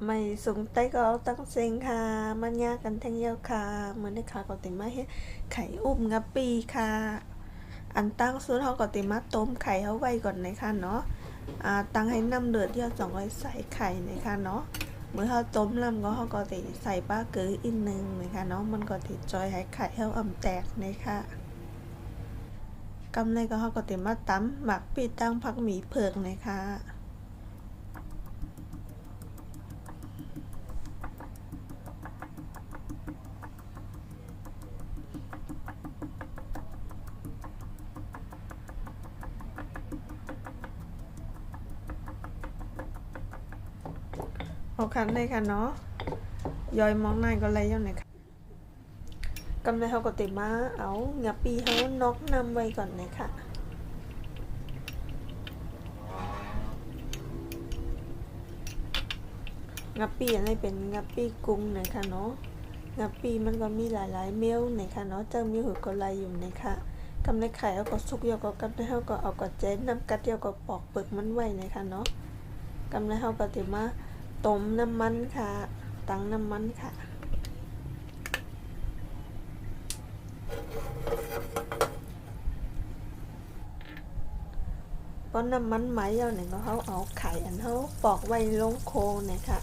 ไม่สูงtay có tăng sinhค่ะมันยากกันทั้งเยอะค่ะเหมือนในค่ะก็ติมาเฮ็ดไข่อุ้มงับปีค่ะอันตั้งสูตรเขาก็ติมาต้มไข่เขาไว้ก่อนนะคะเนาะตั้งให้น้ำเดือดที่เราต้องใส่ไข่นะคะเนาะเมื่อเขาต้มแล้วก็เขาก็ติใส่ปลาเกลืออีกนึงนะคะเนาะมันก็ติจอยให้ไข่เขาอ่ำแตกนะคะกำไรก็เขาก็ติมาตำหมักปีตั้งผักหมี่เผือกนะคะเอาคันเลยค่ะเนาะย่อยมองนายก็เลยยังไงค่ะกำไรเขาก็ติมาเอางับปีเขานอกน้ำไว้ก่อนนะคะงับปีอะไรเป็นงับปีกุ้งนะคะเนาะงับปีมันก็มีหลายๆเมี่ยวนะคะเนาะเจ้ามีหัวก็ลายอยู่นะคะกำไรไข่เอาก็ซุกยาก็กำไรเขาก็เอาก็เจ๊น้ำกัดยาก็ปอกเปลือกมันไว้นะคะเนาะกำไรเขาก็ติมาต้มน้ำมันค่ะตั้งน้ำมันค่ะเพราะน้ำมันไหมเอาเนี่ยเขาเอาไข่อันเขาปอกไว้ลงโคเนี่ยค่ะ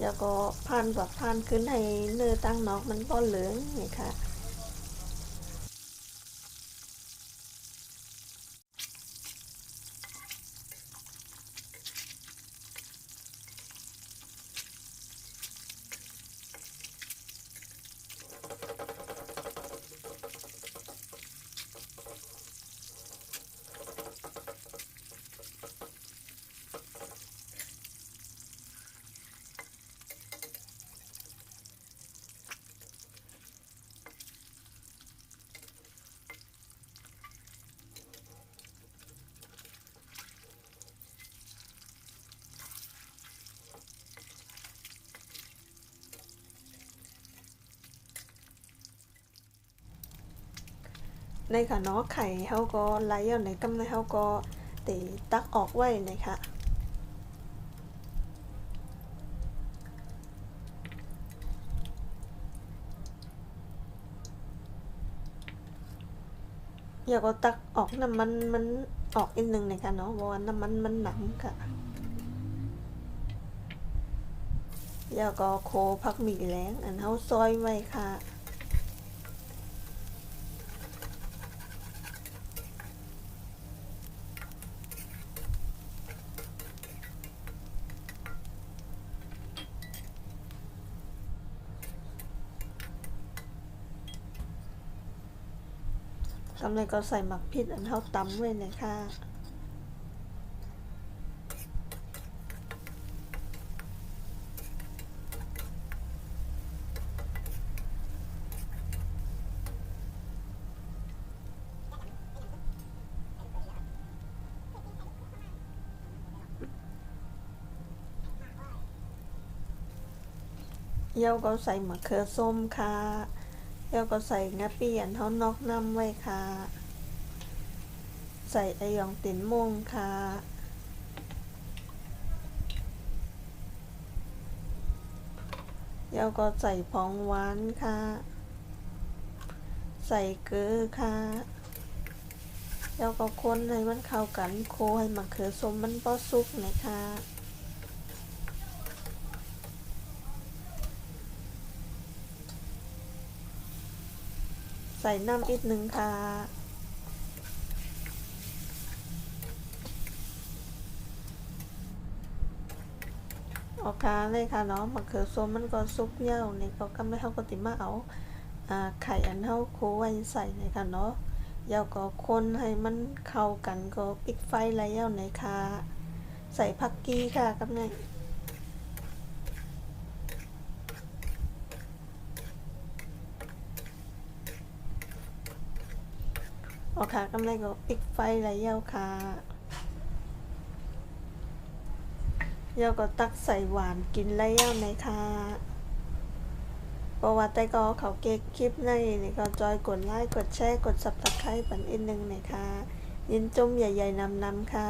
แล้วก็พันแบบพันขึ้นให้เนื้อตั้งนอกมันป้อเหลืองเนี่ยค่ะในค่ะเนาะไข่เขาก็ไหลเอาในกำไรเขาก็ตีตักออกไว้นะคะอยากก็ตักออกน้ำมันออกอีกหนึ่งนะคะเนาะเพราะว่าน้ำมันหนักค่ะแล้วก็โคผักหมี่แล้งอันเขาซอยไว้ค่ะกำไรก็ใส่หมักพริกอันเขาตำไว้นะคะเย้าก็ใส่มะเขือส้มค่ะเย้าก็ใส่งาปีอันเขานอกน้ำไว้ค่ะใส่ไอยองตินม่วงค่ะแล้วก็ใส่ผงหวานค่ะใส่เกลือค่ะแล้วก็คนให้มันเข้ากันโคให้มะเขือส้มมันป้อสุกนะคะใส่น้ำอีกหนึ่งค่ะโอเคเลยค่ะเนาะมะเขือส้มมันก็สุกเย้านี่ก็กำลังเขาก็ติมาเอาไข่อันเท่าโคไว้ใส่นะคะเนาะเย้าก็คนให้มันเข้ากันก็ปิดไฟแล้วเย้าในค่ะใส่ผักกีค่ะกำลังโอเคกำลังก็ปิดไฟแล้วเย้าค่ะเย้าก็ตักใส่หวานกินแล้วเย้าในค่ะเพราะว่าแต่ก็เขาเก็บคลิปในนี่ก็จอยกดไลค์กดแชร์กดซับสไครป์ปันอีกนึงนะคะยินจมใหญ่ๆนำค่ะ